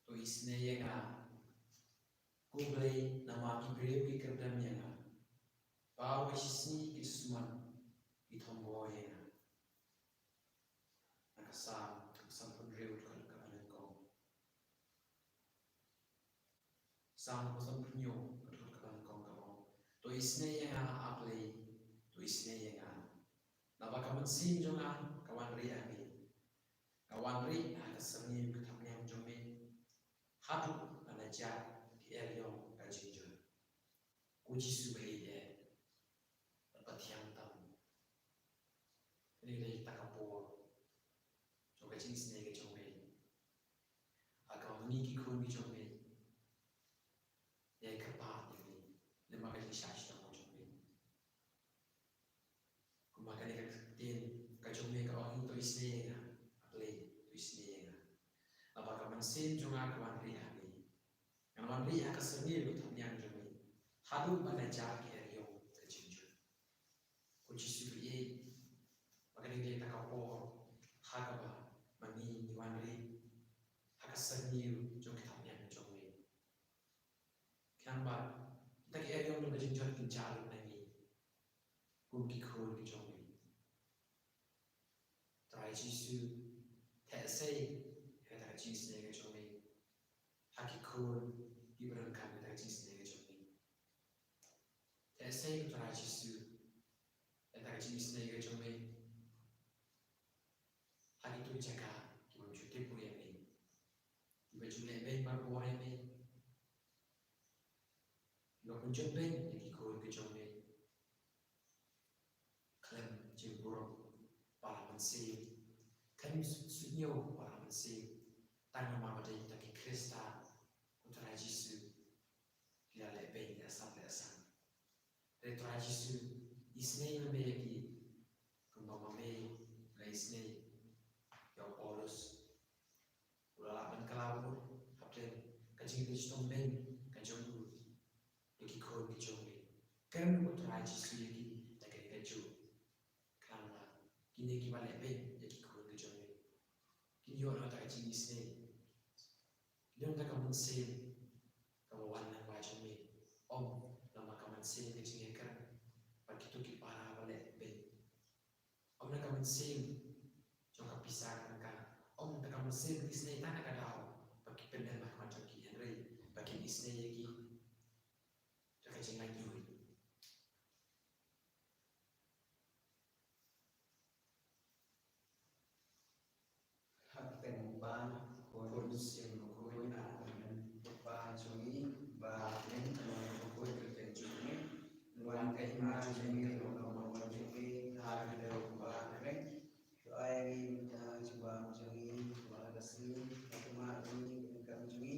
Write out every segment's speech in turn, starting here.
to isne yenga kublai nama ki brewi kerdam yenga bawa sisi ki suman ki thombo yenga nakasam pundrew kan kanan ko sam posam punyo kan kanan ko kamo to isne yenga aplay to isne yenga naba kaman sim jonga kawan ri ami kawan ri akasangi katamnyam jome hatu anaja ki elyon kajinjon kuji subai de patiang tam ni dei takapor so kajing sne ke jome agam ni ki khun ki jome ye kapa ni le makali shash tam jome kumakani ka tin ka jome ka ong to isne nga aple to isne nga apakah mansin jonga kawan ri ami kawan ri akasangi lu tamnyam jome hadu anaja ki elyon kajinjon kuji subai makanya dia tak kau hakaba mani niwanri hakasanyiu jong kitabnya jong ni kamba kita ke area untuk berjinjat kincar nani kum ki khol ki jong ni trai jisu thesei heta jis ne ke jong ni haki khol ki berangkat heta jis ne ke jong ni thesei trai jisu heta jis ne ke jong ni hari itu jaga kita cuti pun yang ini kita cuti baik baru yang ini kita pun cuti baik yang ikut kejauhan ini klaim jemput para manusia klaim sunyo para manusia tanpa mabadi taki Krista utara Yesus kita lebih asal retro Yesus isne memberi kembang memberi isne yang Paulus ulala menkelabur habden kajing Kristus men kajong du lagi kau kajong ni kan utara Yesus lagi lagi kajong karena kini kita lebih lagi kau kajong ni kini orang tak kajing isne kini orang tak kamu sen kamu warna wajah ni nama kamu sen kajing kan bagi tu kita para balik ben om nak kamu sen jika pisah kan om tak kamu sen isne tak nak ada bagi pendek macam ki Henry bagi isne lagi jika jangan lagi hak temban korus yang mengkoi akan temban jungi bahagian mengkoi terjungi luang kehima jungi luang jungi hak temban reng doai jubang jungi walasi akuma jungi kami jungi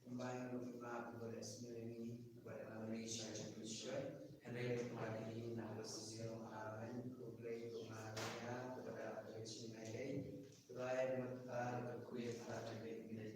kembali lupa beresmi ini kepada Malaysia Indonesia hendak kembali nak sosial aman kublai kumaria kepada Malaysia ini doai mata berkuih pada ini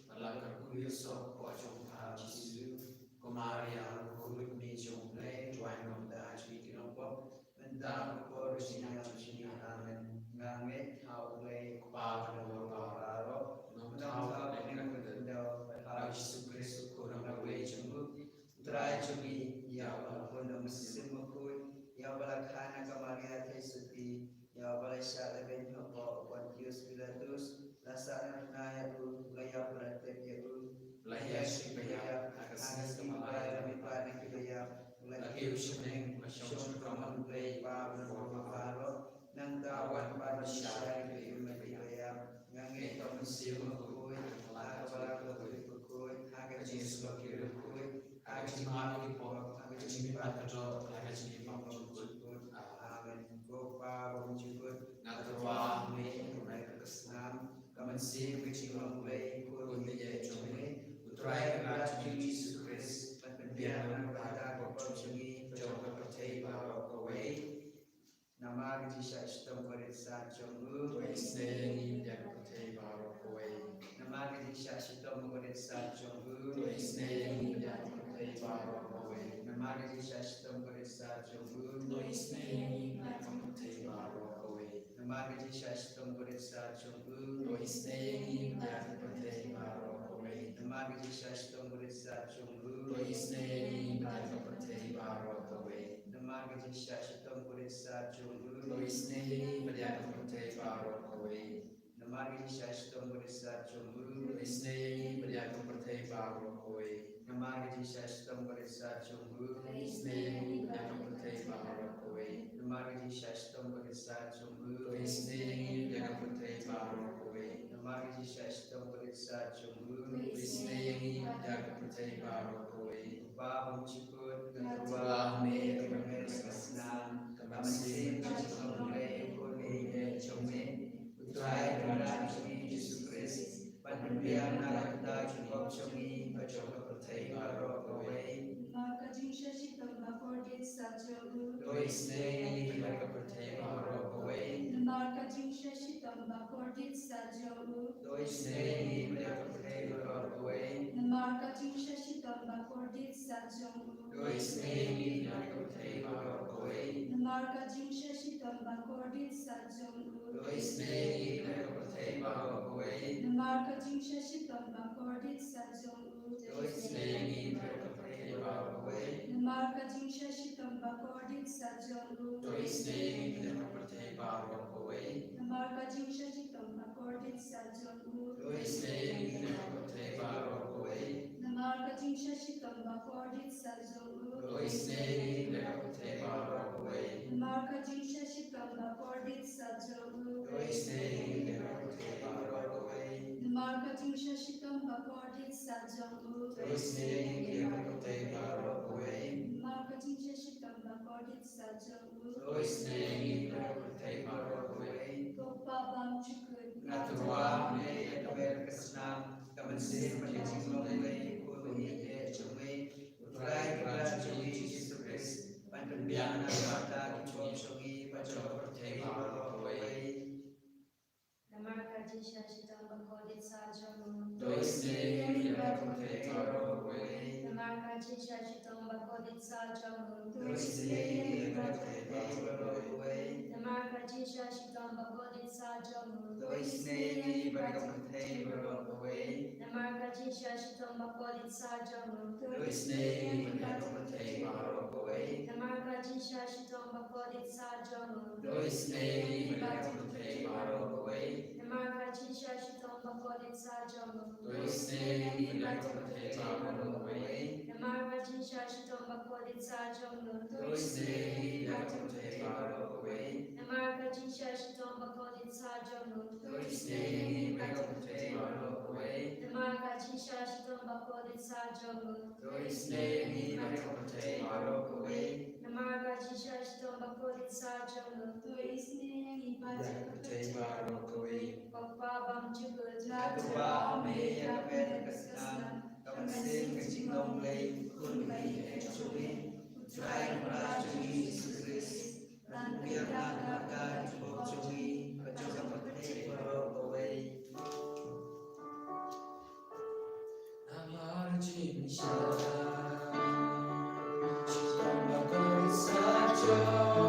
malam berkuih sok pojok Yesus kumaria kulit ni jumlah doai mata jadi kelompok mentang korusnya Yesus amen nganget haulai kuat berbaru mentang dengan kedendau pada Yesus Kristus kurang away jumbo try jumi ya walaupun mesin mukul ya balakana kamaria tesuti ya balasya leben apa Pontius Pilatus lasana naya tu laya praktek ya tu laya shibaya akas kemalaya mipane kibaya lagi ushmeng masyong kamang play pa berbaru nang kawan pada syari ke kibaya ngange kamusi mukul akabala mukul agak Yesus bakir mukul agak mami po agak jimipat kajo agak jimipam mukul amen gopa mukul ngaturwa me runai kesnam kamusi kecil mulai kurun dia jome utrai kerajaan Yesus Kristus pendiaman pada kopor jungi jauh percaya bahwa kowe nama Yesus sistem periksa jumlah tu isne yang percaya bahwa kowe nama Yesus sistem periksa jumlah tu isne yang percaya bahwa kowe nama Yesus sistem periksa jumlah tu isne yang percaya bahwa kowe nama Yesus sistem periksa jumlah tu isne yang percaya bahwa kowe Namaga Jishashtam Burisachum Isnei Bhagavate Bharokave. Namaga Jishashtam Burisachum Isnei Bhagavate Bharokave. Namaga Jishashtam Burisachum Isnei Bhagavate Bharokave. Namaga Jishashtam Burisachum Isnei Bhagavate Bharokave. Namaga Jishashtam Burisachum Isnei Bhagavate Bharokave. Namaga Jishashtam Burisachum Isnei Bhagavate Bharokave. Bahum Chikut Vahme Kamer Sasnam Kamasim Chikam Lay Kone Chome Utrai Karam Chumi Jesu Christ Panbian Nagata Chukop Chumi Pachoka Patay Barokaway Maka Jinsha Shitam Bakordit Satyagu Isnei Bhagavate Bharokave. Maka Jinsha Shitam Bakordit Satyagu Isnei Bhagavate Barokaway Maka Jinsha Shitam Bakordit Satyagu Isnei Bhagavate Bharokave. Maka Jinsha Shitam Bakordit Satyagu Isnei Bhagavate Bharokave. Maka Jinsha Shitam Bakordit Satyagu Isnei Bhagavate Bharokave. Maka Jinsha Shitam Bakordit Satyagu Isnei Bhagavate Bharokave. Maka Jinsha Shitam Bakordit Satyagu Isnei Bhagavate Bharokave. Maka Jinsha Shitam Bakordit Satyagu Isnei Bhagavate Bharokave. Maka Jinsha Shitam Bakordit Satyagu Isnei Bhagavate Bharokave. Maka Jinsha Shitam Bakordit Satyagu Isnei Bhagavate Bharokave. Maka Jinsha Shitam Bakordit Satyagu Isnei Bhagavate Bharokave. Gopabam Chukut Natua Me Kamer Kasnam Kamasim Pachikam Lay Kone Chome Utrai Karam Chumi Jesu Christ Panbian Nagata Chukop Chumi Pachoka Patay Barokaway Maka Jinsha Shitam Bakordit Satyagu Isnei Bhagavate Bharokave. Maka Jinsha Shitam Bakordit Satyagu Isnei Bhagavate Barokaway Maka Jinsha Shitam Bakordit Satyagu Isnei Bhagavate Barokaway Maka Jinsha Shitam Bakordit Satyagu Isnei Bhagavate Bharokave. Maka Jinsha Shitam Bakordit Satyagu Isnei Bhagavate Bharokave. Maka Jinsha Shitam Bakordit Satyagu Isnei Bhagavate Bharokave. Maka Jinsha Shitam Bakordit Satyagu Isnei Bhagavate Bharokave. Maka Jinsha Shitam Bakordit Satyagu Isnei Bhagavate Bharokave. Maka Jinsha Shitam Bakordit Satyagu Isnei Bhagavate Bharokave. Maka Jinsha Shitam Bakordit Satyagu Bhagavate Bharokave. Gopabam Chukut Natua Me Kamer Kasnam Kamasim Pachikam Lay Kone Chome Utrai Karam Chumi Jesu Christ Panbian Nagata Chukop Chumi Pachoka Patay Barokaway Namar Jinsha Shitam Bakordit Satyagu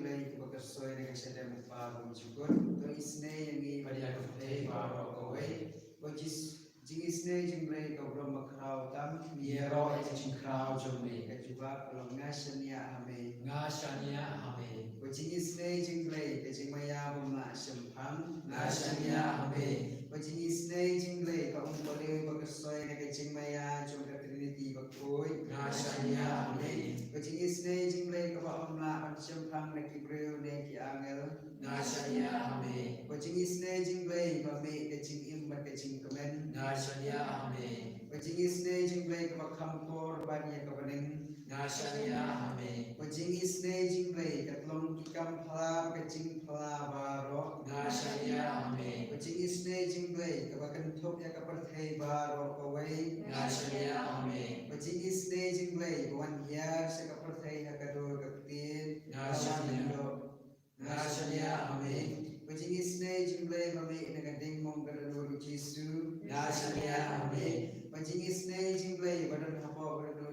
lei ke bakar soi ne ke sedem pa bum chukut to isne yangi Bari aku te baro kowe. ko jing isne jing lei ko bro makrau tam Miero e jing krau jome. ke juba kolong ngasania ame Nga shania ame. ko jing isne jing lei ke jing maya bum la shempang Nga shania ame. ko jing isne jing lei ko umpole bakar soi ne ke jing maya jong ke trinity bakoi Nga shania ame. ko jing isne jing lei ko ba om la on shempang ne ki breu ne ki angel Nga shania ame. ko jing isne jing lei ba me ke jing im ba ke jing komen Nga shania ame. ko jing isne jing lei ko ba kham kor ba ni ko baning Nga shania ame. ko jing isne jing lei ka tlong ki kam phala ke jing phala ba ro Nga shania ame. ko jing isne jing lei ka ba kan thok ya ka par thei ba ro ko wei Nga shania ame. ko jing isne jing lei ko wan ya se ka par thei ha ka do ka tin Nga shania. Nga shania ame. ko jing isne jing lei ba me na ka ding mong ka do ru jisu Nga shania ame. ko jing isne jing lei ba dan ha po ba do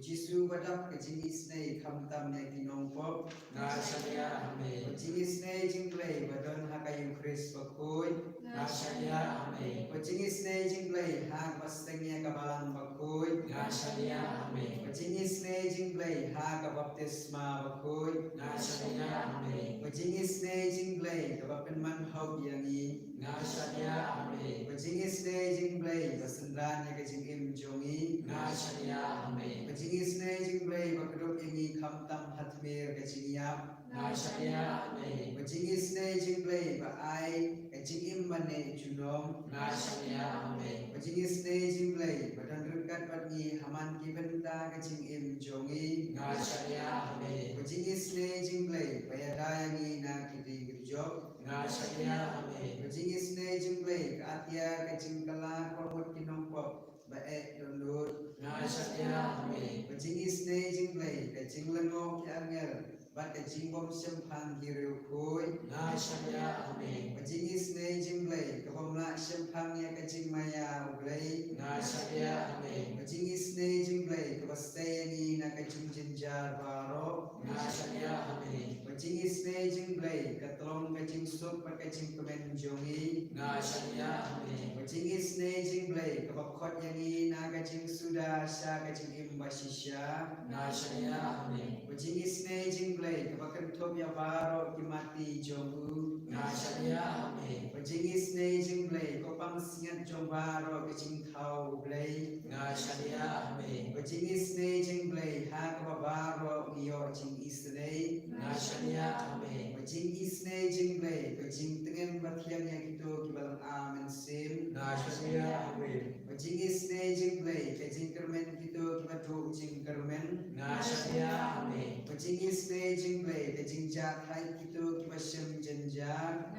jisu ba dap ka jing isne kham tam ne ki nong po Nga shania ame. ko jing isne jing lei ba don ha ka yu kris ba koi Nga shania ame. ko jing isne jing lei ha ba steng ya ka balang ba koi Nga shania ame. ko jing isne jing lei ha ka baptisma ba koi Nga shania ame. ko jing isne jing lei ka ba pen man hau yang i Nga shania ame. ko jing isne jing lei ba sendran ya ka jing im jong i Nga shania ame. ko jing isne jing lei ba ka do yang i kham tam hat mer ka jing yap Nga shania ame. ko jing isne jing lei ba ai ka jing im man ne chunom Nga shania ame. ko jing isne jing lei ba dan rukat bat ni haman ki benda ka jing im jong i Nga shania ame. ko jing isne jing lei ba ya da yang i na ki di job Nga shania ame. ko jing isne jing lei ka atia ka jing kala ko mot ki nong pop ba e don lut Nga shania ame. ko jing isne jing lei ka jing lengo ki angel ba ka jing bom sem phang ki reu khoi Nga shania ame. ko jing isne jing lei ka bom la sem phang ya ka jing maya u lei Nga shania ame. ko jing isne jing lei ka ba stay ni na ka jing jin jar ba ro Nga shania ame. ko jing isne jing lei ka tlong ka jing sup ba ka jing komen jong i Nga shania ame. ko jing isne jing lei ka ba khot yang i na ka jing suda sha ka jing im ba shisha Nga shania ame. ko jing isne jing lei ka ba kan thop ya ba ro ki mati jong u Nga shania ame. ko jing isne jing lei ko pang singat jong ba ro ka jing thau lei Nga shania ame. ko jing isne jing lei ha ka ba ro ki yo jing isne Nga shania ame. ko jing isne jing lei ko jing tengen ba thiang ya ki to ki balang amen sim Nga shania ame. ko jing isne jing lei ka jing kermen ki to ki ba to jing kermen Nga shania ame. ko jing isne jing lei ka jing ja thai ki to ki ba shem jen ja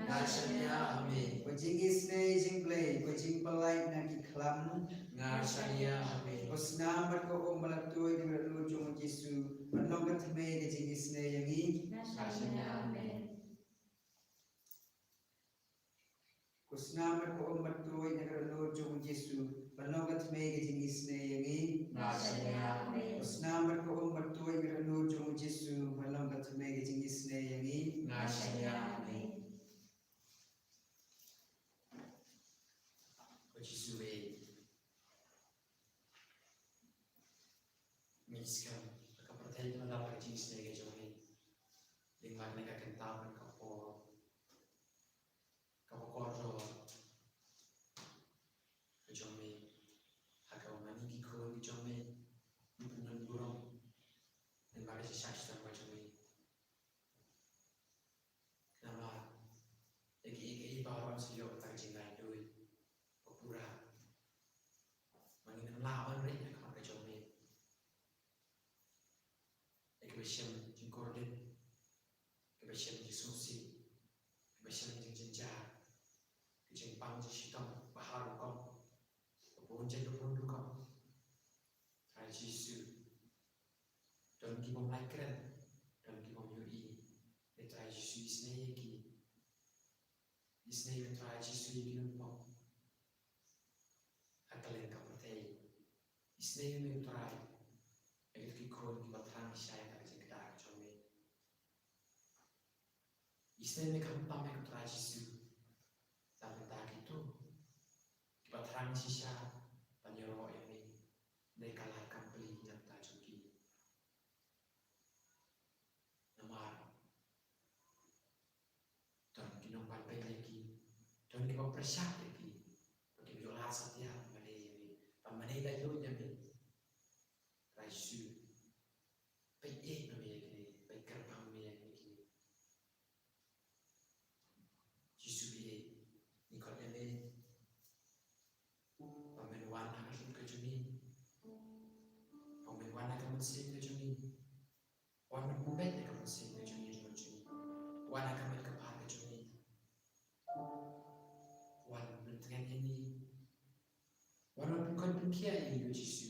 Nga shania ame. ko jing isne jing lei ko jing palai na ki khlam Nga shania ame. ko snam ba ko om bala to ki ba lu jong jisu man long ka thme ka jing isne yang i Nga shania ame. ko snam ba ko om ba to ki ba lu jong jisu man long ka thme ka jing isne yang i Nga shania ame. ko snam ba ko om ba to ki ba lu jong jisu man long ka thme ka jing isne yang i Nga shania ame. Ko Jisu e miskan ka pertay na dapat jenis na ga jomi. Lingman na ka kentaman ka po ro ka jomi. Haka manigi ko ka jomi. Ipunan burong. Lingman ka sa shashtan ka jomi. Nama igi baron sa iyo ka jinay doy. Pura mangin lawan rin na ka jomi. Ekibasyon jing kordin, ekibasyon jing susi, ekibasyon jing jinjar, jing pang jing shitong bahar kong, pun jing pundu kong. Try Jisu, don kibom lai keren, don kibom yui, try Jisu isne yeki, isne try Jisu yeki numpong. Akalen ka pertay, isne yun try. Ekit ki kon ki batang siya ka jing kadar jomi. Isne kam pame ko trajisu. Sampai tadi itu kita terang sisa penyerok ini nekalahkan beli yang tajuki. Namar dan kinong palpen lagi dan kita persiap lagi bagi viola setia mengenai ini mengenai layu ini rajisu baik namanya ini baik gerbang namanya ini jisu ini nikol ini pamenwana akan kejuni pamenwana akan mesin kejuni wana mubet akan mesin kejuni wana akan berkepar kejuni wana dengan ini wana bukan berkiai jisu